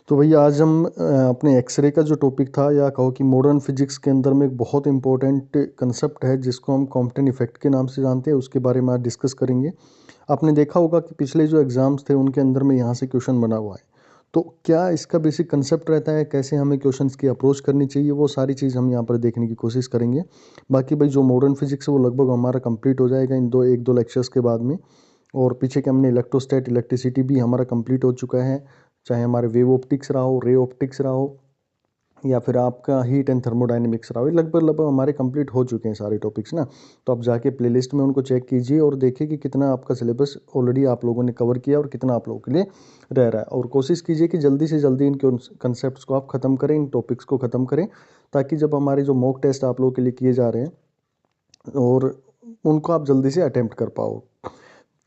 तो भैया आज हम अपने एक्सरे का जो टॉपिक था या कहो कि मॉडर्न फिजिक्स के अंदर में एक बहुत इंपॉर्टेंट कंसेप्ट है जिसको हम कॉम्पटन इफेक्ट के नाम से जानते हैं, उसके बारे में आज डिस्कस करेंगे। आपने देखा होगा कि पिछले जो एग्ज़ाम्स थे उनके अंदर में यहाँ से क्वेश्चन बना हुआ है। तो क्या इसका बेसिक कंसेप्ट रहता है, कैसे हमें क्वेश्चंस की अप्रोच करनी चाहिए, वो सारी चीज़ हम यहाँ पर देखने की कोशिश करेंगे। बाकी भाई जो मॉडर्न फिजिक्स है वो लगभग हमारा कंप्लीट हो जाएगा इन एक दो लेक्चर्स के बाद में। और पीछे के हमने इलेक्ट्रोस्टैट इलेक्ट्रिसिटी भी हमारा कंप्लीट हो चुका है, चाहे हमारे वेव ऑप्टिक्स रहा हो, रे ऑप्टिक्स रहा हो, या फिर आपका हीट एंड थर्मोडायनेमिक्स रहा हो। ये लगभग लगभग हमारे कंप्लीट हो चुके हैं सारे टॉपिक्स ना। तो आप जाके प्लेलिस्ट में उनको चेक कीजिए और देखिए कि कितना आपका सिलेबस ऑलरेडी आप लोगों ने कवर किया और कितना आप लोगों के लिए रह रहा है। और कोशिश कीजिए कि जल्दी से जल्दी इन कंसेप्ट को आप ख़त्म करें, इन टॉपिक्स को ख़त्म करें, ताकि जब हमारे जो मॉक टेस्ट आप लोगों के लिए किए जा रहे हैं और उनको आप जल्दी से अटैम्प्ट कर पाओ।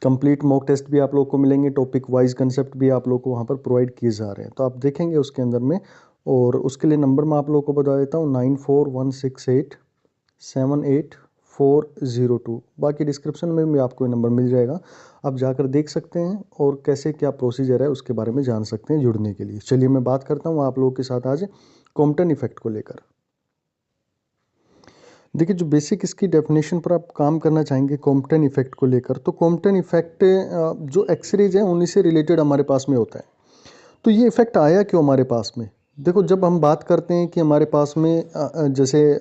कंप्लीट मॉक टेस्ट भी आप लोग को मिलेंगे, टॉपिक वाइज कंसेप्ट भी आप लोग को वहाँ पर प्रोवाइड किए जा रहे हैं, तो आप देखेंगे उसके अंदर में। और उसके लिए नंबर मैं आप लोगों को बता देता हूँ, 9416878402। बाकी डिस्क्रिप्शन में भी आपको ये नंबर मिल जाएगा, आप जाकर देख सकते हैं और कैसे क्या प्रोसीजर है उसके बारे में जान सकते हैं जुड़ने के लिए। चलिए मैं बात करता हूँ आप लोगों के साथ आज कॉम्पटन इफेक्ट को लेकर। देखिए, जो बेसिक इसकी डेफिनेशन पर आप काम करना चाहेंगे कॉम्पटन इफेक्ट को लेकर, तो कॉम्पटन इफेक्ट जो एक्सरेज हैं उन्हीं से रिलेटेड हमारे पास में होता है। तो ये इफेक्ट आया क्यों हमारे पास में? देखो, जब हम बात करते हैं कि हमारे पास में जैसे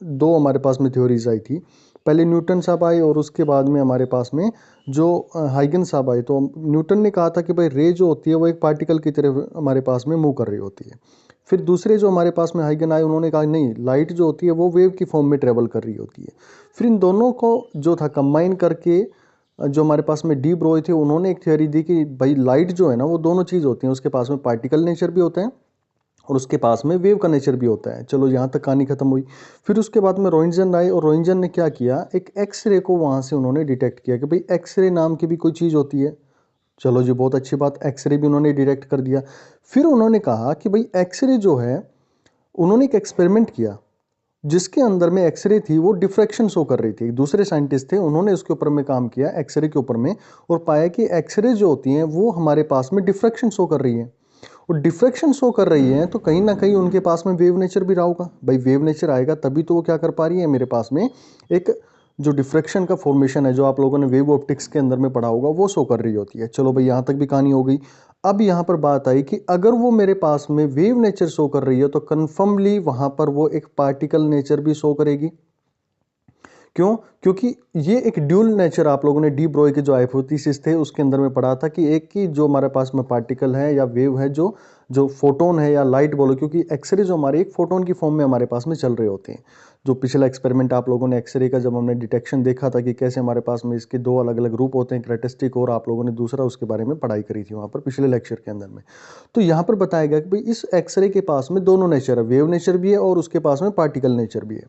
दो हमारे पास में थ्योरीज आई थी। पहले न्यूटन साहब आए और उसके बाद में हमारे पास में जो हाइगन साहब आए। तो न्यूटन ने कहा था कि भाई रे जो होती है वो एक पार्टिकल की तरह हमारे पास में मूव कर रही होती है। फिर दूसरे जो हमारे पास में हाइगन आए, उन्होंने कहा नहीं, लाइट जो होती है वो वेव की फॉर्म में ट्रेवल कर रही होती है। फिर इन दोनों को जो था कंबाइन करके जो हमारे पास में डी ब्रोई थे, उन्होंने एक थ्योरी दी कि भाई लाइट जो है ना वो दोनों चीज़ होती हैं, उसके पास में पार्टिकल नेचर भी होता है और उसके पास में वेव का नेचर भी होता है। चलो यहाँ तक कहानी खत्म हुई। फिर उसके बाद में रोइंजन आए और रोइंजन ने क्या किया, एक एक्सरे को वहाँ से उन्होंने डिटेक्ट किया कि भाई एक्सरे नाम की भी कोई चीज़ होती है। चलो जी, बहुत अच्छी बात, एक्सरे भी उन्होंने डिटेक्ट कर दिया। फिर उन्होंने कहा कि भाई एक्सरे जो है, उन्होंने एक एक्सपेरिमेंट किया जिसके अंदर में एक्सरे थी वो डिफ्रैक्शन शो कर रही थी। दूसरे साइंटिस्ट थे, उन्होंने उसके ऊपर में काम किया, एक्सरे के ऊपर में, और पाया कि एक्सरे जो होती हैं वो हमारे पास में डिफ्रैक्शन शो कर रही है। और डिफ्रैक्शन शो कर रही है तो कहीं ना कहीं उनके पास में वेव नेचर भी रहा होगा। भाई वेव नेचर आएगा तभी तो वो क्या कर पा रही है, मेरे पास में एक जो डिफ्रैक्शन का फॉर्मेशन है, जो आप लोगों ने वेव ऑप्टिक्स के अंदर में पढ़ा होगा, वो शो कर रही होती है। चलो भाई, यहाँ तक भी कहानी हो गई। अब यहाँ पर बात आई कि अगर वो मेरे पास में वेव नेचर शो कर रही है तो कन्फर्मली वहाँ पर वो एक पार्टिकल नेचर भी शो करेगी। क्यों? क्योंकि ये एक ड्यूल नेचर आप लोगों ने डी ब्रोई के जो हाइपोथेसिस थे उसके अंदर में पढ़ा था कि एक की जो हमारे पास में पार्टिकल है या वेव है, जो जो फोटोन है या लाइट बोलो, क्योंकि एक्सरे जो हमारे एक फोटोन की फॉर्म में हमारे पास में चल रहे होते हैं। जो पिछला एक्सपेरिमेंट आप लोगों ने एक्सरे का जब हमने डिटेक्शन देखा था कि कैसे हमारे पास में इसके दो अलग अलग रूप होते हैं, क्रेटिस्टिक, और आप लोगों ने दूसरा उसके बारे में पढ़ाई करी थी वहाँ पर पिछले लेक्चर के अंदर में। तो यहाँ पर बताया गया कि भाई इस एक्सरे के पास में दोनों नेचर है, वेव नेचर भी है और उसके पास में पार्टिकल नेचर भी है।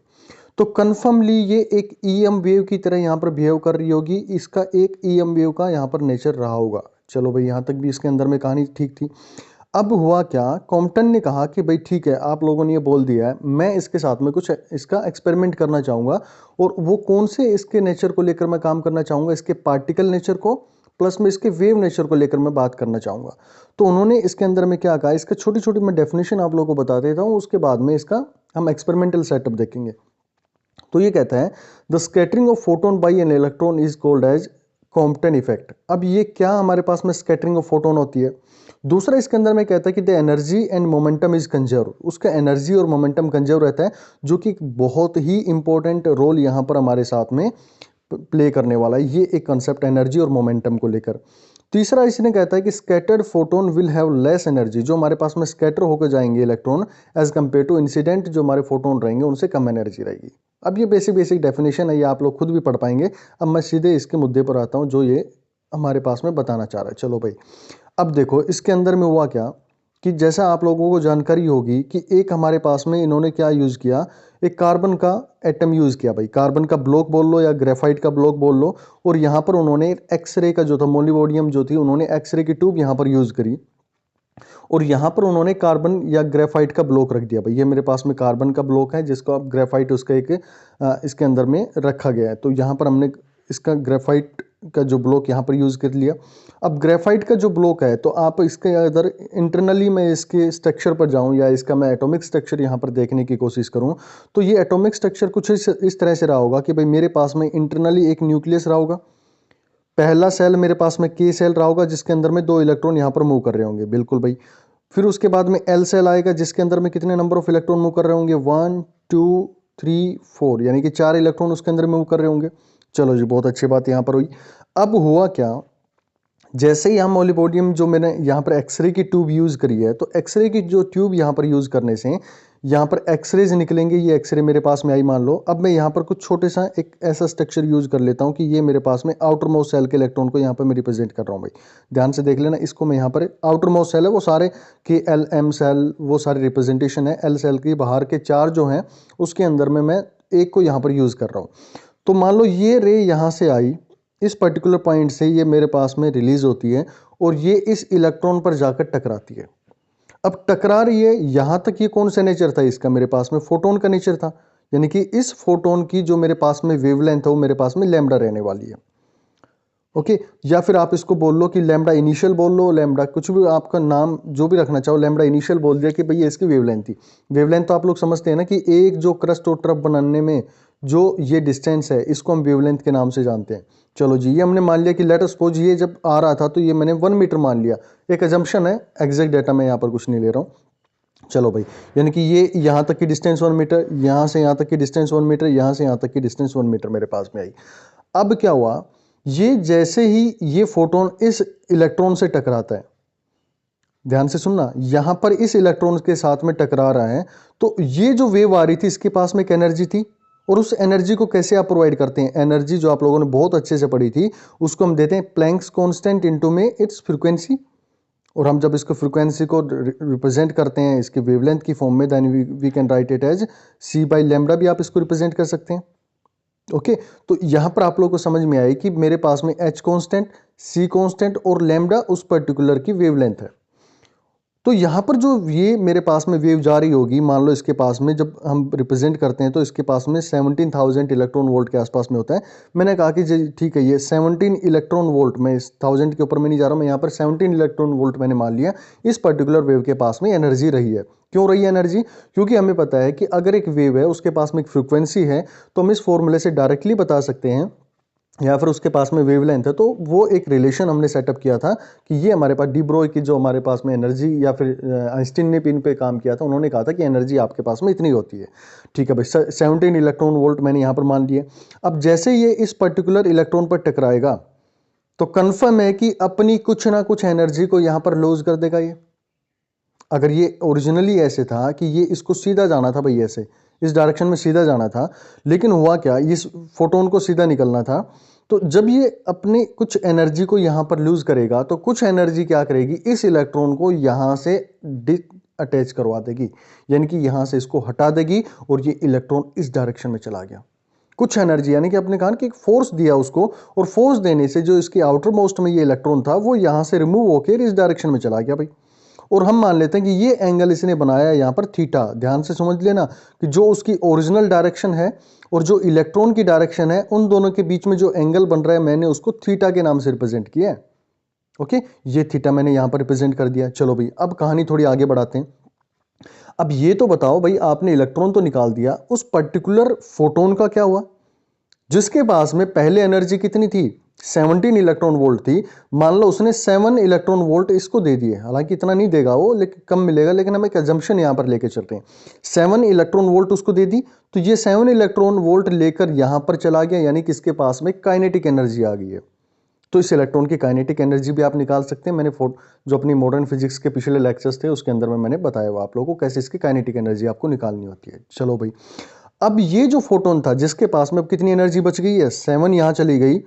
तो कन्फर्मली ये एक ईएम वेव की तरह यहाँ पर बिहेव कर रही होगी, इसका एक ईएम वेव का यहाँ पर नेचर रहा होगा। चलो भाई, यहाँ तक भी इसके अंदर में कहानी ठीक थी। अब हुआ क्या, कॉम्पटन ने कहा कि भाई ठीक है, आप लोगों ने ये बोल दिया है, मैं इसके साथ में कुछ इसका एक्सपेरिमेंट करना चाहूँगा। और वो कौन से इसके नेचर को लेकर मैं काम करना चाहूँगा, इसके पार्टिकल नेचर को प्लस में इसके वेव नेचर को लेकर मैं बात करना चाहूँगा। तो उन्होंने इसके अंदर में क्या कहा, इसका छोटी छोटी मैं डेफिनेशन आप लोगों को बता देता हूँ, उसके बाद में इसका हम एक्सपेरिमेंटल सेटअप देखेंगे। तो ये कहता है, the scattering of photon by an electron is called as Compton effect. अब ये क्या हमारे पास में स्कैटरिंग ऑफ फोटोन होती है। दूसरा इसके अंदर में कहता है कि the energy and momentum is conserve, उसका एनर्जी और मोमेंटम कंजर्व रहता है, जो कि बहुत ही इंपॉर्टेंट रोल यहाँ पर हमारे साथ में प्ले करने वाला है। ये एक कंसेप्ट एनर्जी और मोमेंटम को लेकर। तीसरा इसने कहता है कि scattered photon will have less energy, जो हमारे पास में स्कैटर होकर जाएंगे electron as compare to incident, जो हमारे फोटोन रहेंगे उनसे कम एनर्जी रहेगी। अब ये बेसिक डेफिनेशन है, ये आप लोग खुद भी पढ़ पाएंगे। अब मैं सीधे इसके मुद्दे पर आता हूँ जो ये हमारे पास में बताना चाह रहा है। चलो भाई, अब देखो इसके अंदर में हुआ क्या कि जैसा आप लोगों को जानकारी होगी कि एक हमारे पास में इन्होंने क्या यूज़ किया, एक कार्बन का एटम यूज़ किया। भाई कार्बन का ब्लॉक बोल लो या ग्रेफाइट का ब्लॉक बोल लो, और यहाँ पर उन्होंने एक्सरे का जो था मोलिबोडियम जो थी, उन्होंने एक्सरे की ट्यूब यहाँ पर यूज़ करी और यहाँ पर उन्होंने कार्बन या ग्रेफाइट का ब्लॉक रख दिया। भाई ये मेरे पास में कार्बन का ब्लॉक है जिसको अब ग्रेफाइट उसका एक इसके अंदर में रखा गया है। तो यहाँ पर हमने इसका ग्रेफाइट का जो ब्लॉक यहाँ पर यूज़ कर लिया। अब ग्रेफाइट का जो ब्लॉक है तो आप इसके अगर इंटरनली मैं इसके स्ट्रक्चर पर जाऊँ या इसका मैं एटॉमिक स्ट्रक्चर यहाँ पर देखने की कोशिश करूँ, तो ये एटॉमिक स्ट्रक्चर कुछ इस तरह से रहा होगा कि भाई मेरे पास में इंटरनली एक न्यूक्लियस रहा होगा, पहला सेल मेरे पास में के सेल रहा होगा जिसके अंदर में 2 इलेक्ट्रॉन यहाँ पर मूव कर रहे होंगे, बिल्कुल भाई। फिर उसके बाद में एल सेल आएगा जिसके अंदर में कितने नंबर ऑफ इलेक्ट्रॉन मूव कर रहे होंगे, 1 2 3 4, यानी कि 4 इलेक्ट्रॉन उसके अंदर मूव कर रहे होंगे। चलो जी, बहुत अच्छी बात यहाँ पर हुई। अब हुआ क्या, जैसे ही हम मॉलिबोडियम जो मैंने यहाँ पर एक्सरे की ट्यूब यूज़ करी है, तो एक्सरे की जो ट्यूब यहाँ पर यूज़ करने से यहाँ पर एक्सरेज निकलेंगे। ये एक्सरे मेरे पास में आई मान लो। अब मैं यहाँ पर कुछ छोटे सा एक ऐसा स्ट्रक्चर यूज़ कर लेता हूँ कि ये मेरे पास में आउटर मोस्ट सेल के इलेक्ट्रॉन को यहाँ पर मैं रिप्रेजेंट कर रहा हूँ। भाई ध्यान से देख लेना, इसको मैं यहाँ पर आउटर मोस्ट सेल है वो सारे के एल एम सेल वो सारे रिप्रेजेंटेशन है। एल सेल की बाहर के 4 जो हैं उसके अंदर में मैं एक को यहाँ पर यूज़ कर रहा हूँ। तो मान लो ये रे यहाँ से आई, इस पर्टिकुलर पॉइंट से ये मेरे पास में रिलीज होती है और ये इस इलेक्ट्रॉन पर जाकर टकराती है। अब टकरा रही है, यहां तक ये कौन सा नेचर था इसका, मेरे पास में फोटोन का नेचर था, यानी कि इस फोटोन की जो मेरे पास में वेवलेंथ है वो मेरे पास में लैम्बडा रहने वाली है। ओके, या फिर आप इसको बोल लो कि लैम्बडा इनिशियल बोल लो, लैम्बडा कुछ भी आपका नाम जो भी रखना चाहो, लैम्बडा इनिशियल बोल दिया कि भैया इसकी वेवलेंथ थी। वेवलेंथ तो आप लोग समझते हैं ना कि एक जो क्रस्ट और ट्रफ बनाने में जो ये डिस्टेंस है इसको हम वेवलेंथ के नाम से जानते हैं। चलो जी, ये हमने मान लिया कि लेट अस सपोज ये जब आ रहा था तो ये मैंने 1 मीटर मान लिया, एक अजम्पशन है, एग्जैक्ट डाटा मैं यहाँ पर कुछ नहीं ले रहा हूँ। चलो भाई, यानी कि ये यहाँ तक की डिस्टेंस 1 मीटर, यहाँ से यहाँ तक की डिस्टेंस 1 मीटर, यहाँ से यहाँ तक की डिस्टेंस 1 मीटर मेरे पास में आई। अब क्या हुआ, ये जैसे ही ये फोटोन इस इलेक्ट्रॉन से टकराता है, ध्यान से सुनना, यहां पर इस इलेक्ट्रॉन के साथ में टकरा रहा है, तो ये जो वेव आ रही थी इसके पास में एक एनर्जी थी, और उस एनर्जी को कैसे आप प्रोवाइड करते हैं, एनर्जी जो आप लोगों ने बहुत अच्छे से पढ़ी थी उसको हम देते हैं प्लैंक्स कांस्टेंट इनटू में इट्स फ्रीक्वेंसी। और हम जब इसको फ्रीक्वेंसी को रिप्रेजेंट करते हैं इसके वेवलेंथ की फॉर्म में, then we can write it as c by lambda भी आप इसको रिप्रेजेंट कर सकते हैं। ओके, तो यहां पर आप लोगों को समझ में आई कि मेरे पास में एच कांस्टेंट, सी कांस्टेंट और लैम्बडा उस पर्टिकुलर की वेवलेंथ है। तो यहाँ पर जो ये मेरे पास में वेव जा रही होगी, मान लो इसके पास में जब हम रिप्रेजेंट करते हैं तो इसके पास में 17,000 इलेक्ट्रॉन वोल्ट के आसपास में होता है। मैंने कहा कि जी ठीक है, ये 17 इलेक्ट्रॉन वोल्ट, मैं इस 1000 के ऊपर में नहीं जा रहा हूँ, मैं यहाँ पर 17 इलेक्ट्रॉन वोल्ट मैंने मान लिया इस पर्टिकुलर वेव के पास में एनर्जी रही है। क्यों रही है एनर्जी, क्योंकि हमें पता है कि अगर एक वेव है उसके पास में एक फ्रिक्वेंसी है तो हम इस फॉर्मूले से डायरेक्टली बता सकते हैं, या फिर उसके पास में वेवलेंथ है, तो वो एक रिलेशन हमने सेटअप किया था कि ये हमारे पास डी ब्रोई की जो हमारे पास में एनर्जी, या फिर आइंस्टीन ने पिन पे काम किया था, उन्होंने कहा था कि एनर्जी आपके पास में इतनी होती है। ठीक है भाई, 17 इलेक्ट्रॉन वोल्ट मैंने यहाँ पर मान लिए। अब जैसे ये इस पर्टिकुलर इलेक्ट्रॉन पर टकराएगा तो कन्फर्म है कि अपनी कुछ ना कुछ एनर्जी को यहाँ पर लूज कर देगा ये। अगर ये ओरिजिनली ऐसे था कि ये इसको सीधा जाना था भाई, ऐसे इस डायरेक्शन में सीधा जाना था, लेकिन हुआ क्या, इस फोटोन को सीधा निकलना था, तो जब ये अपनी कुछ एनर्जी को यहाँ पर लूज करेगा तो कुछ एनर्जी क्या करेगी, इस इलेक्ट्रॉन को यहाँ से अटैच करवा देगी, यानी कि यहाँ से इसको हटा देगी और ये इलेक्ट्रॉन इस डायरेक्शन में चला गया। कुछ एनर्जी, यानी कि आपने कहा कि एक फोर्स दिया उसको, और फोर्स देने से जो इसकी आउटर मोस्ट में ये इलेक्ट्रॉन था वो यहाँ से रिमूव होकर इस डायरेक्शन में चला गया भाई। और हम मान लेते हैं कि ये एंगल इसने बनाया यहाँ पर थीटा। ध्यान से समझ लेना कि जो उसकी ओरिजिनल डायरेक्शन है और जो इलेक्ट्रॉन की डायरेक्शन है, उन दोनों के बीच में जो एंगल बन रहा है मैंने उसको थीटा के नाम से रिप्रेजेंट किया है। ओके, ये थीटा मैंने यहाँ पर रिप्रेजेंट कर दिया। चलो भाई, अब कहानी थोड़ी आगे बढ़ाते हैं। अब ये तो बताओ भाई, आपने इलेक्ट्रॉन तो निकाल दिया, उस पर्टिकुलर फोटोन का क्या हुआ जिसके पास में पहले एनर्जी कितनी थी, 17 इलेक्ट्रॉन वोल्ट थी। मान लो उसने 7 इलेक्ट्रॉन वोल्ट इसको दे दिए, हालांकि इतना नहीं देगा वो, लेकिन कम मिलेगा, लेकिन हम एक अजम्पशन यहां पर लेके चलते हैं। 7 इलेक्ट्रॉन वोल्ट उसको दे दी, तो ये 7 इलेक्ट्रॉन वोल्ट लेकर यहां पर चला गया, यानी कि इसके पास में काइनेटिक एनर्जी आ गई है। तो इस इलेक्ट्रॉन की काइनेटिक एनर्जी भी आप निकाल सकते हैं। मैंने जो अपनी मॉडर्न फिजिक्स के पिछले लेक्चर्स थे उसके अंदर में मैंने बताया हुआ आप लोगों को कैसे इसकी काइनेटिक एनर्जी आपको निकालनी होती है। चलो भाई, अब ये जो फोटोन था जिसके पास में अब कितनी एनर्जी बच गई है, 7 यहां चली गई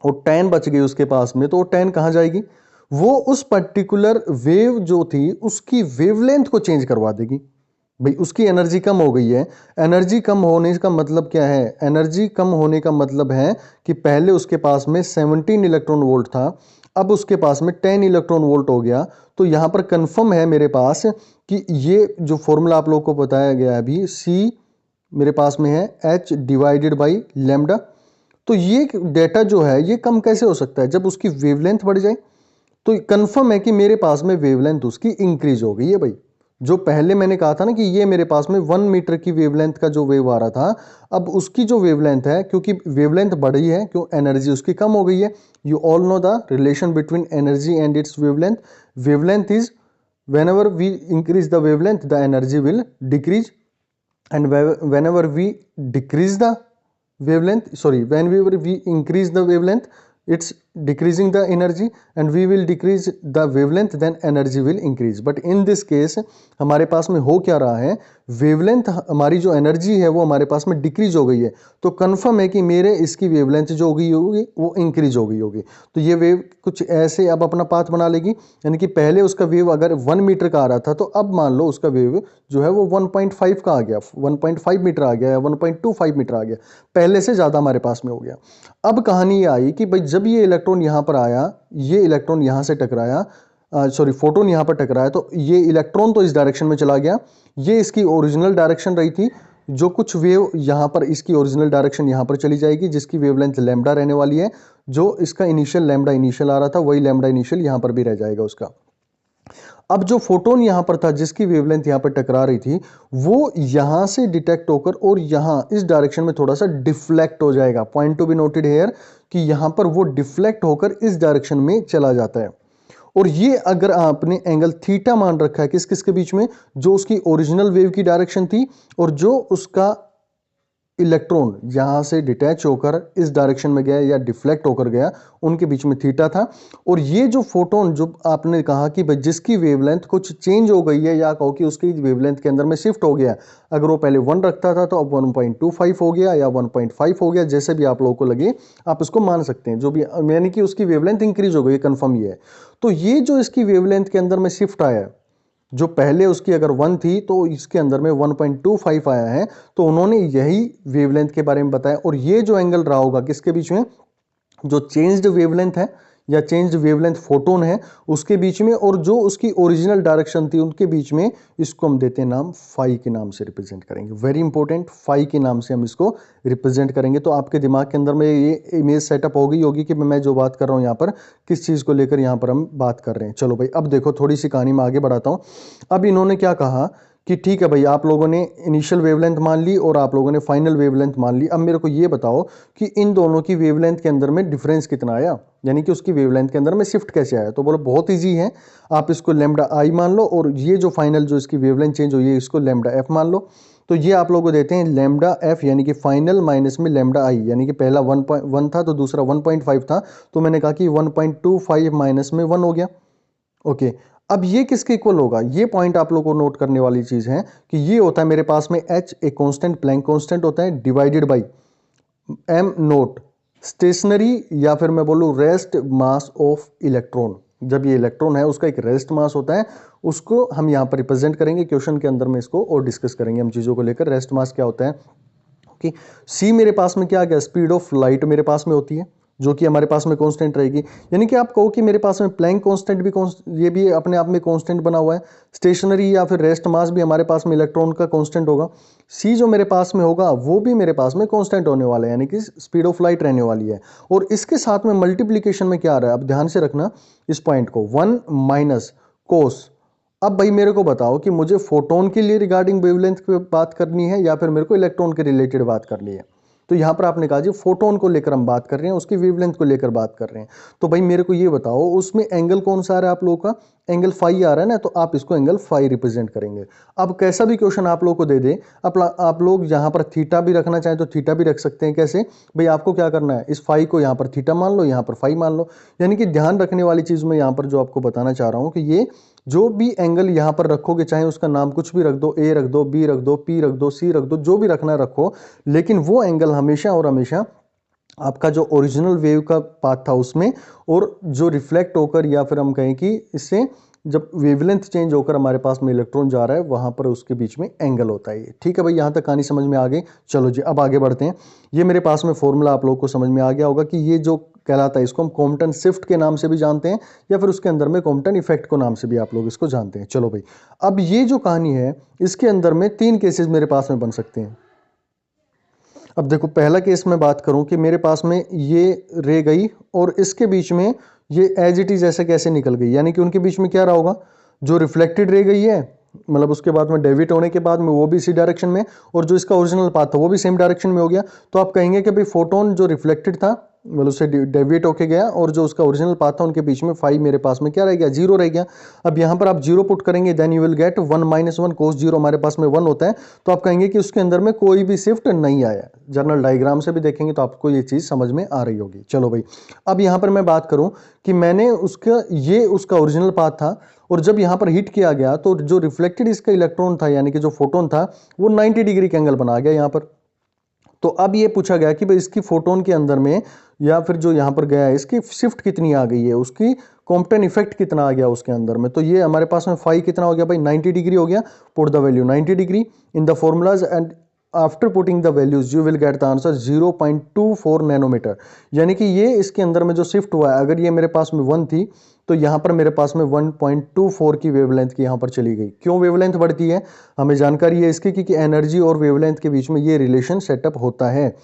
और 10 बच गई उसके पास में, तो 10 कहां जाएगी, वो उस पर्टिकुलर वेव जो थी उसकी वेवलेंथ को चेंज करवा देगी। भाई उसकी एनर्जी कम हो गई है। एनर्जी कम होने का मतलब क्या है, एनर्जी कम होने का मतलब है कि पहले उसके पास में 17 इलेक्ट्रॉन वोल्ट था, अब उसके पास में 10 इलेक्ट्रॉन वोल्ट हो गया। तो यहां पर कंफर्म है मेरे पास कि ये जो फॉर्मूला आप लोगों को बताया गया है अभी, सी मेरे पास में है H डिवाइडेड बाई लैम्डा। तो ये डेटा जो है ये कम कैसे हो सकता है? जब उसकी वेवलेंथ बढ़ जाए। तो कंफर्म है कि मेरे पास में वेवलेंथ उसकी इंक्रीज हो गई है भाई। जो पहले मैंने कहा था ना कि ये मेरे पास में 1 मीटर की वेवलेंथ का जो वेव आ रहा था, अब उसकी जो वेवलेंथ है, क्योंकि वेवलेंथ बढ़ी है, क्यों, एनर्जी उसकी कम हो गई है। You all know the relation between energy and it's wavelength. Wavelength is whenever we increase the wavelength, the energy will decrease, and whenever we decrease the wavelength, sorry, whenever we increase the wavelength, it's decreasing the energy, and we will decrease the wavelength, then energy will increase. but in this case हमारे पास में हो क्या रहा है, wavelength, हमारी जो energy है वो हमारे पास में डिक्रीज हो गई है। तो कंफर्म है कि मेरे इसकी वेवलेंथ जो होगी वो इंक्रीज हो गई होगी। तो ये वेव कुछ ऐसे अब अपना पाथ बना लेगी, यानी कि पहले उसका वेव अगर 1 मीटर का आ रहा था, तो अब मान लो उसका वेव जो है वो 1.5 का आ गया, 1.5 मीटर आ गया या 1.25 मीटर आ गया, पहले से ज़्यादा हमारे पास में हो गया। अब कहानी ये आई कि भाई जब ये इलेक्ट्रॉन यहाँ पर आया, ये इलेक्ट्रॉन यहाँ से टकराया, सॉरी फोटोन यहाँ पर टकराया, तो ये इलेक्ट्रॉन तो इस डायरेक्शन में चला गया, ये इसकी ओरिजिनल डायरेक्शन रही थी। जो कुछ वेव यहाँ पर इसकी ओरिजिनल डायरेक्शन यहाँ पर चली जाएगी, जिसकी वेवलेंथ लैम्डा रहने वाली है। जो इसका इनिशियल लैम्डा इनिशियल आ रहा था, वही लैम्डा इनिशियल यहाँ पर भी रह जाएगा उसका। अब जो फोटोन यहाँ पर था, जिसकी वेवलेंथ यहाँ पर टकरा रही थी, वो यहाँ से डिटेक्ट होकर और यहाँ इस डायरेक्शन में थोड़ा सा डिफ्लेक्ट हो जाएगा। Point to be noted here कि यहाँ पर वो डिफ्लेक्ट होकर इस डायरेक्शन में चला जाता है। और ये अगर आपने एंगल थीटा मान रखा है किस किस के बीच में, जो उसकी ओरिजिनल वेव की डायरेक्शन थी और जो उसका इलेक्ट्रॉन यहां से डिटैच होकर इस डायरेक्शन में गया या डिफ्लेक्ट होकर गया, उनके बीच में थीटा था। और ये जो फोटोन, जो आपने कहा कि भाई जिसकी वेवलेंथ कुछ चेंज हो गई है, या कहो कि उसकी वेवलेंथ के अंदर में शिफ्ट हो गया, अगर वो पहले 1 रखता था तो अब 1.25 हो गया या 1.5 हो गया, जैसे भी आप लोगों को लगे आप इसको मान सकते हैं, जो भी, यानी कि उसकी वेवलेंथ इंक्रीज हो गई, कंफर्म ये है। तो ये जो इसकी वेवलेंथ के अंदर में शिफ्ट आया है, जो पहले उसकी अगर 1 थी तो इसके अंदर में 1.25 आया है, तो उन्होंने यही वेवलेंथ के बारे में बताया। और ये जो एंगल रहा होगा किसके बीच में, जो चेंज्ड वेवलेंथ है या चेंज्ड वेवलेंथ फोटोन है उसके बीच में, और जो उसकी ओरिजिनल डायरेक्शन थी उनके बीच में, इसको हम देते हैं नाम फाई के नाम से रिप्रेजेंट करेंगे। वेरी इंपॉर्टेंट, फाई के नाम से हम इसको रिप्रेजेंट करेंगे। तो आपके दिमाग के अंदर में ये इमेज सेटअप हो गई होगी कि मैं जो बात कर रहा हूँ यहाँ पर किस चीज़ को लेकर यहाँ पर हम बात कर रहे हैं। चलो भाई, अब देखो थोड़ी सी कहानी में आगे बढ़ाता हूँ। अब इन्होंने क्या कहा कि ठीक है भाई, आप लोगों ने इनिशियल वेवलेंथ मान ली और आप लोगों ने फाइनल वेवलेंथ मान ली। अब मेरे को ये बताओ कि इन दोनों की वेवलेंथ के अंदर में डिफरेंस कितना आया, यानी कि उसकी वेवलेंथ के अंदर में शिफ्ट कैसे आया। तो बोलो बहुत इजी है, आप इसको लैम्डा आई मान लो, और ये जो फाइनल जो इसकी वेवलेंथ चेंज हुई है इसको लैम्डा एफ मान लो। तो ये आप लोगों को देते हैं लैम्डा एफ, यानी कि फाइनल माइनस में लैम्डा आई, यानी कि पहला 1.1 था तो दूसरा 1.5 था, तो मैंने कहा कि 1.25 माइनस में 1 हो गया। ओके, अब ये किसके इक्वल होगा, ये पॉइंट आप लोगों को नोट करने वाली चीज है कि ये होता है मेरे पास में h एक कांस्टेंट, प्लैंक कांस्टेंट होता है, divided by m naught stationary, या फिर मैं बोलूं रेस्ट मास ऑफ इलेक्ट्रॉन। जब ये इलेक्ट्रॉन है उसका एक रेस्ट मास होता है, उसको हम यहाँ पर रिप्रेजेंट करेंगे क्वेश्चन के अंदर में, इसको और डिस्कस करेंगे हम चीजों को लेकर। रेस्ट मास क्या होता है, ओके। सी मेरे पास में क्या आ गया, स्पीड ऑफ लाइट मेरे पास में होती है, जो कि हमारे पास में कांस्टेंट रहेगी। यानी कि आप कहो कि मेरे पास में प्लैंक कांस्टेंट भी ये भी अपने आप में कांस्टेंट बना हुआ है। स्टेशनरी या फिर रेस्ट मास भी हमारे पास में इलेक्ट्रॉन का कांस्टेंट होगा। सी जो मेरे पास में होगा वो भी मेरे पास में कांस्टेंट होने वाला है, यानी कि स्पीड ऑफ लाइट रहने वाली है। और इसके साथ में मल्टीप्लीकेशन में क्या आ रहा है, अब ध्यान से रखना इस पॉइंट को, 1 माइनस कोस। अब भाई मेरे को बताओ कि मुझे फोटोन के लिए रिगार्डिंग वेवलेंथ पे बात करनी है या फिर मेरे को इलेक्ट्रॉन के रिलेटेड बात करनी है। तो यहां पर आपने कहा जी फोटोन को लेकर हम बात कर रहे हैं, उसकी वेवलेंथ को लेकर बात कर रहे हैं। तो भाई मेरे को ये बताओ उसमें एंगल कौन सा आ रहा है आप लोगों का, एंगल फाई आ रहा है ना, तो आप इसको एंगल फाई रिप्रेजेंट करेंगे। अब कैसा भी क्वेश्चन आप लोगों को दे दे, आप लोग यहां पर थीटा भी रखना चाहें तो थीटा भी रख सकते हैं। कैसे भाई, आपको क्या करना है, इस फाई को यहां पर थीटा मान लो, यहां पर फाई मान लो। यानी कि ध्यान रखने वाली चीज मैं यहां पर जो आपको बताना चाह रहा हूं कि ये जो भी एंगल यहां पर रखोगे, चाहे उसका नाम कुछ भी रख दो, ए रख दो, बी रख दो, पी रख दो, सी रख दो, जो भी रखना रखो, लेकिन वो एंगल हमेशा और हमेशा आपका जो ओरिजिनल वेव का पाथ था उसमें, और जो रिफ्लेक्ट होकर या फिर हम कहें कि इससे जब वेवलेंथ चेंज होकर हमारे पास में इलेक्ट्रॉन जा रहा है, वहां पर उसके बीच में एंगल होता है ये। ठीक है भाई, यहां तक कहानी समझ में आ गई। चलो जी, अब आगे बढ़ते हैं। ये मेरे पास में फॉर्मूला आप लोगों को समझ में आ गया होगा कि ये जो कहलाता है, इसको हम कॉम्पटन शिफ्ट के नाम से भी जानते हैं, या फिर उसके अंदर में कॉम्पटन इफेक्ट को नाम से भी आप लोग इसको जानते हैं। चलो भाई, अब ये जो कहानी है इसके अंदर में 3 केसेस मेरे पास में बन सकते हैं। अब देखो पहला केस मैं बात करूं कि मेरे पास में ये रे गई और इसके बीच में ये एज इट इज ऐसे कैसे निकल गई, यानी कि उनके बीच में क्या रहा होगा, जो रिफ्लेक्टेड रे गई है, मतलब उसके बाद में डेविएट होने के बाद में वो भी इसी डायरेक्शन में, और जो इसका ओरिजिनल पाथ था वो भी सेम डायरेक्शन में हो गया। तो आप कहेंगे कि भाई फोटोन जो रिफ्लेक्टेड था मतलब उससे डेविएट होके गया, और जो उसका ओरिजिनल पाथ था उनके बीच में फाई मेरे पास में क्या रह गया, जीरो रह गया। अब यहाँ पर आप जीरो पुट करेंगे, then you will get 1 - 1 cos zero, हमारे पास में 1 होता है। तो आप कहेंगे कि उसके अंदर में कोई भी शिफ्ट नहीं आया। जर्नल डायग्राम से भी देखेंगे तो आपको ये चीज़ समझ में आ रही होगी। चलो भाई, अब यहाँ पर मैं बात करूँ कि मैंने उसका ओरिजिनल पाथ था, और जब यहाँ पर हिट किया गया तो जो रिफ्लेक्टेड इसका इलेक्ट्रॉन था यानी कि जो फोटोन था वो 90 डिग्री के एंगल बना गया यहाँ पर। तो अब ये पूछा गया कि भाई इसकी फोटोन के अंदर में या फिर जो यहाँ पर गया है इसकी शिफ्ट कितनी आ गई है, उसकी कॉम्पटन इफेक्ट कितना आ गया उसके अंदर में। तो ये हमारे पास में फाई कितना हो गया भाई, 90 डिग्री हो गया। Put the value 90 degree in the formulas and after putting the values you will get the answer 0.24 nanometer. यानी कि ये इसके अंदर में जो शिफ्ट हुआ है, अगर ये मेरे पास में 1 थी तो यहाँ पर मेरे पास में 1.24 की वेवलेंथ की यहाँ पर चली गई। क्यों वेवलेंथ बढ़ती है, हमें जानकारी है इसकी कि एनर्जी और वेवलेंथ के बीच में ये रिलेशन सेटअप होता है।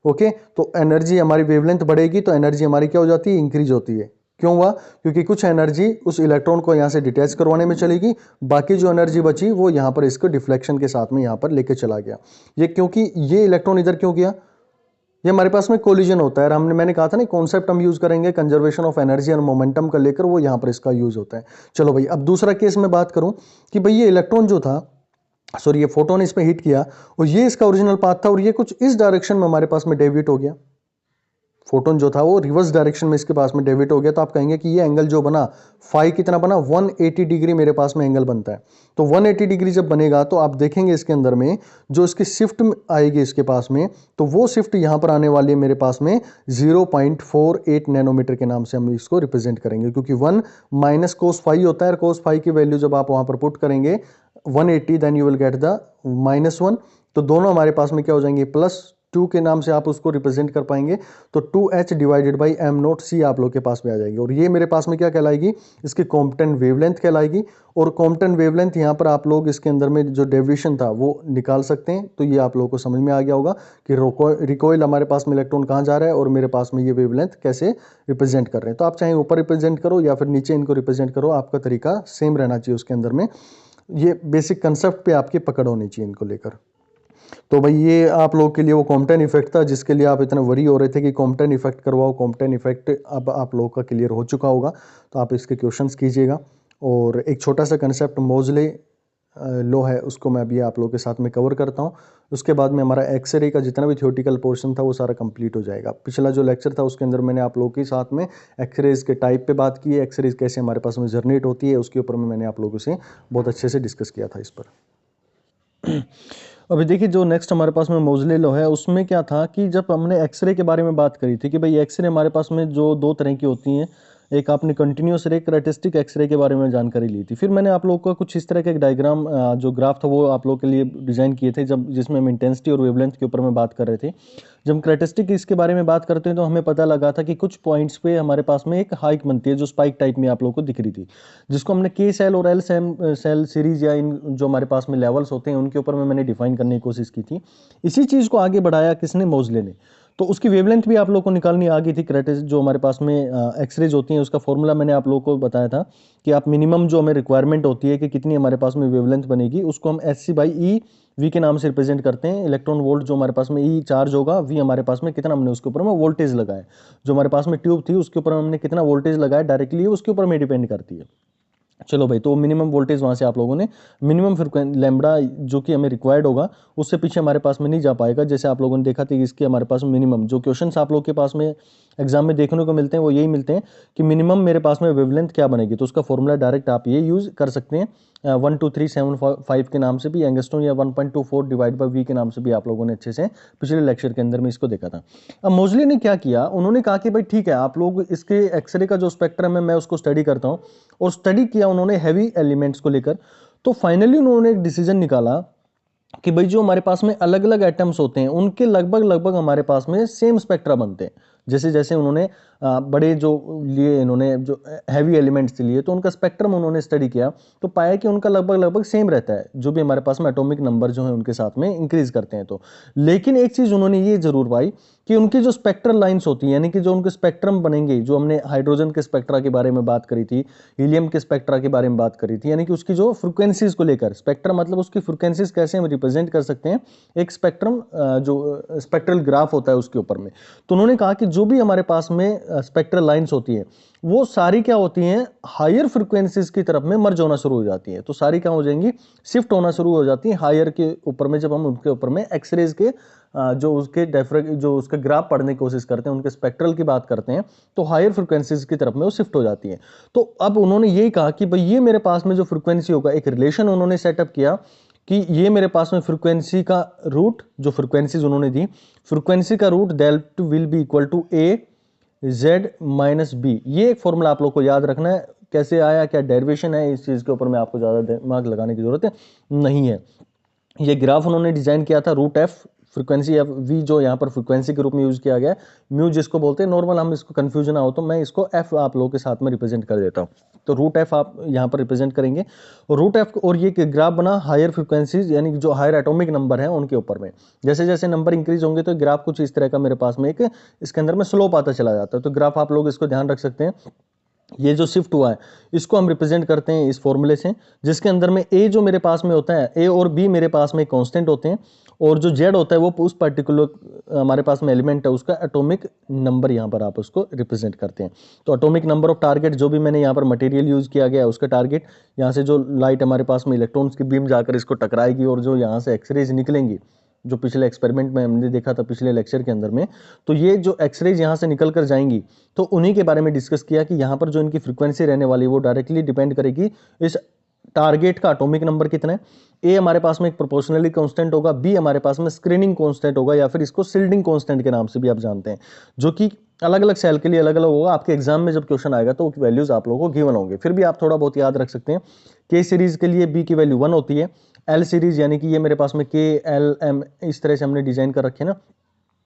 ओके, तो एनर्जी हमारी वेवलेंथ बढ़ेगी तो एनर्जी हमारी क्या हो जाती है, इंक्रीज होती है। क्यों हुआ, क्योंकि कुछ एनर्जी उस इलेक्ट्रॉन को यहाँ से डिटैच करवाने में चलेगी, बाकी जो एनर्जी बची वो यहाँ पर इसको डिफ्लेक्शन के साथ में यहाँ पर लेके चला गया। ये क्योंकि ये इलेक्ट्रॉन इधर क्यों गया, ये हमारे पास में कोलिजन होता है। मैंने कहा था ना कॉन्सेप्ट हम यूज करेंगे कंजर्वेशन ऑफ एनर्जी और मोमेंटम का लेकर, वो यहाँ पर इसका यूज होता है। चलो भाई, अब दूसरा केस में बात करूं कि भाई ये इलेक्ट्रॉन जो था, सॉरी ये फोटोन इस पे हिट किया और ये इसका ओरिजिनल पाथ था, और ये कुछ इस डायरेक्शन में हमारे पास में डेविएट हो गया। फोटोन जो था वो रिवर्स डायरेक्शन में इसके पास में डेविएट हो गया। तो आप कहेंगे कि ये एंगल जो बना फाई कितना बना, 180 डिग्री मेरे पास में एंगल बनता है। तो 180 डिग्री जब बनेगा तो आप देखेंगे इसके अंदर में जो इसकी शिफ्ट आएगी इसके पास में, तो वो शिफ्ट यहाँ पर आने वाली है मेरे पास में 0.48 नैनोमीटर के नाम से हम इसको रिप्रेजेंट करेंगे, क्योंकि 1 माइनस कोस फाई होता है, कोस फाई की वैल्यू जब आप वहाँ पर पुट करेंगे 180 then you will get the -1। तो दोनों हमारे पास में क्या हो जाएंगे, +2 के नाम से आप उसको रिप्रेजेंट कर पाएंगे। तो 2h डिवाइडेड बाई m0c आप लोग के पास में आ जाएगी, और ये मेरे पास में क्या कहलाएगी, इसकी कॉम्पटन वेवलेंथ कहलाएगी। और कॉम्पटन वेवलेंथ यहाँ पर आप लोग इसके अंदर में जो डेविएशन था वो निकाल सकते हैं। तो ये आप लोगों को समझ में आ गया होगा कि रिकॉइल हमारे पास में इलेक्ट्रॉन कहाँ जा रहा है और मेरे पास में ये वेवलेंथ कैसे रिप्रेजेंट कर रहे हैं। तो आप चाहे ऊपर रिप्रेजेंट करो या फिर नीचे इनको रिप्रेजेंट करो, आपका तरीका सेम रहना चाहिए उसके अंदर में। ये बेसिक कंसेप्ट पे आपकी पकड़ होनी चाहिए इनको लेकर। तो भाई ये आप लोगों के लिए वो कॉम्पटन इफेक्ट था जिसके लिए आप इतना वरी हो रहे थे कि कॉम्पटन इफेक्ट करवाओ। कॉम्पटन इफेक्ट अब आप लोगों का क्लियर हो चुका होगा, तो आप इसके क्वेश्चंस कीजिएगा। और एक छोटा सा कंसेप्ट मोजले लो है, उसको मैं अभी आप लोगों के साथ में कवर करता हूँ। उसके बाद में हमारा एक्सरे का जितना भी थ्योरेटिकल पोर्शन था वो सारा कंप्लीट हो जाएगा। पिछला जो लेक्चर था उसके अंदर मैंने आप लोगों के साथ में एक्सरेज के टाइप पे बात की है, एक्सरेज कैसे हमारे पास में जर्नेट होती है उसके ऊपर में मैंने आप लोगों से बहुत अच्छे से डिस्कस किया था इस पर। अभी देखिए जो नेक्स्ट हमारे पास में मोजले लॉ है, उसमें क्या था कि जब हमने एक्सरे के बारे में बात करी थी कि भाई एक्सरे हमारे पास में जो दो तरह की होती हैं, एक आपने कंटिन्यूस रे क्रेटिस्टिक एक्सरे के बारे में जानकारी ली थी। फिर मैंने आप लोगों को कुछ इस तरह के डायग्राम जो ग्राफ था वो आप लोगों के लिए डिजाइन किए थे, जब जिसमें हम इंटेंसिटी और वेवलेंथ के ऊपर में बात कर रहे थे। जब हम क्रेटिस्टिक इसके बारे में बात करते हैं तो हमें पता लगा था कि कुछ पॉइंट्स पे हमारे पास में एक हाइक बनती है जो स्पाइक टाइप में आप लोगों को दिख रही थी, जिसको हमने के सेल और एल सेल सीरीज या इन जो हमारे पास में लेवल्स होते हैं उनके ऊपर में मैंने डिफाइन करने की कोशिश की थी। इसी चीज़ को आगे बढ़ाया किसने, मोजले ने। तो उसकी वेवलेंथ भी आप लोगों को निकालनी आ गई थी। क्रेटिस जो हमारे पास में एक्सरेज होती हैं उसका फॉर्मूला मैंने आप लोगों को बताया था कि आप मिनिमम जो हमें रिक्वायरमेंट होती है कि कितनी हमारे पास में वेवलेंथ बनेगी, उसको हम SC/E V के नाम से रिप्रेजेंट करते हैं। इलेक्ट्रॉन वोल्ट जो हमारे पास में E चार्ज होगा, V हमारे पास में कितना हमने उसके ऊपर में वोल्टेज लगाया, जो हमारे पास में ट्यूब थी उसके ऊपर हमने कितना वोल्टेज लगाया डायरेक्टली उसके ऊपर में डिपेंड करती है। चलो भाई, तो मिनिमम वोल्टेज वहाँ से आप लोगों ने मिनिमम फ्रिक्वेंसी लैम्बडा जो कि हमें रिक्वायर्ड होगा उससे पीछे हमारे पास में नहीं जा पाएगा। जैसे आप लोगों ने देखा था कि इसके हमारे पास मिनिमम जो क्वेश्चंस आप लोगों के पास में एग्जाम में देखने को मिलते हैं वो यही मिलते हैं कि मिनिमम मेरे पास में वेवलेंथ क्या बनेगी। तो उसका फॉर्मूला डायरेक्ट आप ये यूज़ कर सकते हैं 12375 के नाम से भी, एंगस्ट्रॉम या 1.24 डिवाइड बाई V के नाम से भी आप लोगों ने अच्छे से पिछले लेक्चर के अंदर में इसको देखा था। अब मोजले ने क्या किया, उन्होंने कहा कि भाई ठीक है आप लोग इसके एक्सरे का जो स्पेक्ट्रम है मैं उसको स्टडी करता हूँ, और स्टडी किया उन्होंने हैवी एलिमेंट्स को लेकर। तो फाइनली उन्होंने एक डिसीजन निकाला कि भाई जो हमारे पास में अलग अलग एटम्स होते हैं उनके लगभग लगभग हमारे पास में सेम स्पेक्ट्रा बनते हैं। जैसे जैसे उन्होंने बड़े जो लिए, इन्होंने जो हैवी एलिमेंट्स लिए, तो उनका स्पेक्ट्रम उन्होंने स्टडी किया तो पाया कि उनका लगभग लगभग सेम रहता है, जो भी हमारे पास में एटॉमिक नंबर जो है उनके साथ में इंक्रीज करते हैं। तो लेकिन एक चीज उन्होंने ये जरूर पाई कि उनकी जो स्पेक्ट्रल लाइंस होती हैं, यानी कि जो उनके स्पेक्ट्रम बनेंगे, जो हमने हाइड्रोजन के स्पेक्ट्रा के बारे में बात करी थी, हीलियम के स्पेक्ट्रा के बारे में बात करी थी, यानी कि उसकी जो फ्रिक्वेंसीज को लेकर, स्पेक्ट्रम मतलब उसकी फ्रिक्वेंसीज कैसे हम रिप्रेजेंट कर सकते हैं एक स्पेक्ट्रम, जो स्पेक्ट्रल ग्राफ होता है उसके ऊपर में। तो उन्होंने कहा कि जो भी हमारे पास में स्पेक्ट्रल लाइंस होती हैं वो सारी क्या होती हैं, हायर फ्रिक्वेंसीज की तरफ में मर्ज होना शुरू हो जाती हैं। तो सारी क्या हो जाएंगी, शिफ्ट होना शुरू हो जाती हैं हायर के ऊपर में। जब हम उनके ऊपर में एक्सरेज के जो उसके जो उसका ग्राफ पढ़ने की कोशिश करते हैं, उनके स्पेक्ट्रल की बात करते हैं, तो हायर फ्रिक्वेंसीज की तरफ में वो शिफ्ट हो जाती है। तो अब उन्होंने यही कहा कि भाई ये मेरे पास में जो फ्रिक्वेंसी होगा, एक रिलेशन उन्होंने सेटअप किया कि ये मेरे पास में फ्रिक्वेंसी का रूट, जो फ्रिक्वेंसीज उन्होंने दी, फ्रिक्वेंसी का root delta will be equal to a z minus b. ये एक फॉर्मूला आप लोग को याद रखना है। कैसे आया, क्या डेरिवेशन है, इस चीज के ऊपर में आपको ज्यादा दिमाग लगाने की जरूरत है नहीं है। ये ग्राफ उन्होंने डिजाइन किया था, root f frequency f v जो यहाँ पर फ्रीक्वेंसी के रूप में यूज किया गया, म्यू जिसको बोलते हैं, नॉर्मल हम इसको कंफ्यूजन ना हो तो मैं इसको एफ आप लोगों के साथ में रिप्रेजेंट कर देता हूँ। तो रूट एफ आप यहाँ पर रिप्रेजेंट करेंगे, रूट एफ, और ये ग्राफ बना हायर फ्रीक्वेंसीज यानी कि जो हायर एटॉमिक नंबर है उनके ऊपर में। जैसे जैसे नंबर इंक्रीज होंगे तो ग्राफ कुछ इस तरह का मेरे पास में एक इसके अंदर में स्लोप आता चला जाता है। तो ग्राफ आप लोग इसको ध्यान रख सकते हैं, ये जो शिफ्ट हुआ है इसको हम रिप्रेजेंट करते हैं इस फॉर्मूले से, जिसके अंदर में ए जो मेरे पास में होता है, ए और बी मेरे पास में कांस्टेंट होते हैं, और जो जेड होता है वो उस पर्टिकुलर हमारे पास में एलिमेंट है उसका एटॉमिक नंबर यहाँ पर आप उसको रिप्रेजेंट करते हैं। तो एटॉमिक नंबर ऑफ टारगेट, जो भी मैंने यहाँ पर मटेरियल यूज किया गया है उसका टारगेट, यहाँ से जो लाइट हमारे पास में इलेक्ट्रॉन्स की बीम जाकर इसको टकराएगी और जो यहाँ से एक्सरेज निकलेंगी, जो पिछले एक्सपेरिमेंट में हमने देखा था पिछले लेक्चर के अंदर में, तो ये जो एक्सरेज यहाँ से निकल कर जाएंगी तो उन्हीं के बारे में डिस्कस किया कि यहाँ पर जो इनकी फ्रीक्वेंसी रहने वाली है वो डायरेक्टली डिपेंड करेगी इस टारगेट का एटॉमिक नंबर कितना है। ए हमारे पास में एक प्रोपोर्शनली कांस्टेंट होगा, बी हमारे पास में स्क्रीनिंग कांस्टेंट होगा, या फिर इसको सिल्डिंग कांस्टेंट के नाम से भी आप जानते हैं, जो कि अलग अलग सेल के लिए अलग अलग होगा। आपके एग्जाम में जब क्वेश्चन आएगा तो वैल्यूज आप लोगों को गिवन होंगे, फिर भी आप थोड़ा बहुत याद रख सकते हैं। के सीरीज के लिए बी की वैल्यू 1 होती है, एल सीरीज यानी कि ये मेरे पास में के एल एम इस तरह से हमने डिजाइन कर रखे ना,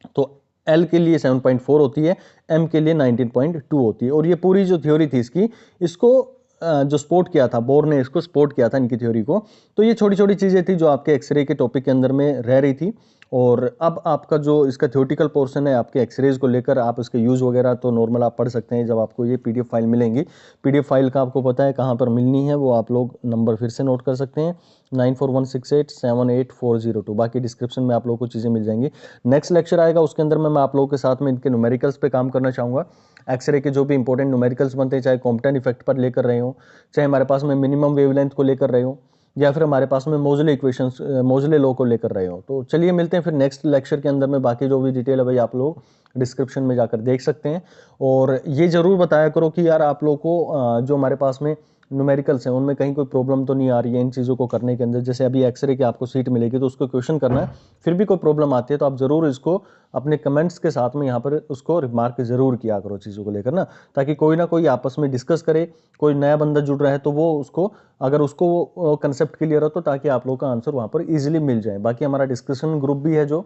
तो एल के लिए 7.4 होती है, एम के लिए 19.2 होती है। और ये पूरी जो थ्योरी थी इसकी, इसको जो सपोर्ट किया था, बोर ने इसको सपोर्ट किया था इनकी थ्योरी को। तो ये छोटी छोटी चीज़ें थी जो आपके एक्सरे के टॉपिक के अंदर में रह रही थी। और अब आपका जो इसका थ्योरेटिकल पोर्शन है आपके एक्सरेज को लेकर, आप इसके यूज़ वगैरह तो नॉर्मल आप पढ़ सकते हैं जब आपको ये पीडीएफ फाइल मिलेंगी। पीडीएफ फाइल का आपको पता है कहाँ पर मिलनी है, वो आप लोग नंबर फिर से नोट कर सकते हैं, 9416878402। बाकी डिस्क्रिप्शन में आप लोगों को चीज़ें मिल जाएंगी। नेक्स्ट लेक्चर आएगा उसके अंदर मैं आप लोगों के साथ में इनके न्यूमेरिकल्स पे काम करना चाहूँगा। एक्सरे के जो भी इंपॉर्टेंट न्यूमेरिकल्स बनते हैं, चाहे कॉम्पटन इफेक्ट पर लेकर रहे हो, चाहे हमारे पास में मिनिमम वेवलेंथ को लेकर रहे हो, या फिर हमारे पास में मोजले इक्वेशंस, मोजले लॉ को लेकर रहे हो। तो चलिए मिलते हैं फिर नेक्स्ट लेक्चर के अंदर में। बाकी जो भी डिटेल है भाई आप लोग डिस्क्रिप्शन में जाकर देख सकते हैं। और ये जरूर बताया करो कि यार आप लोग को जो हमारे पास में न्यूमेरिकल्स हैं उनमें कहीं कोई प्रॉब्लम तो नहीं आ रही है इन चीज़ों को करने के अंदर। जैसे अभी एक्सरे की आपको सीट मिलेगी तो उसको क्वेश्चन करना है, फिर भी कोई प्रॉब्लम आती है तो आप जरूर इसको अपने कमेंट्स के साथ में यहाँ पर उसको रिमार्क जरूर किया करो चीज़ों को लेकर ना, ताकि कोई ना कोई आपस में डिस्कस करे। कोई नया बंदा जुड़ रहा है तो वो उसको, अगर उसको वो कंसेप्ट क्लियर हो तो ताकि आप लोग का आंसर वहाँ पर ईजिली मिल जाए। बाकी हमारा डिस्कशन ग्रुप भी है, जो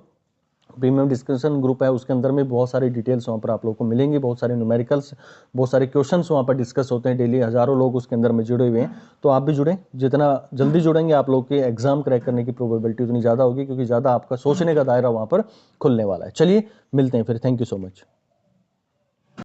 प्रीमियम डिस्कशन ग्रुप है, उसके अंदर में बहुत सारी डिटेल्स वहाँ पर आप लोगों को मिलेंगी, बहुत सारे न्यूमेरिकल्स, बहुत सारे क्वेश्चंस वहाँ पर डिस्कस होते हैं डेली। हज़ारों लोग उसके अंदर में जुड़े हुए हैं, तो आप भी जुड़ें। जितना जल्दी जुड़ेंगे आप लोग के एग्जाम क्रैक करने की प्रोबेबिलिटी उतनी ज़्यादा होगी, क्योंकि ज़्यादा आपका सोचने का दायरा वहाँ पर खुलने वाला है। चलिए मिलते हैं फिर, थैंक यू सो मच।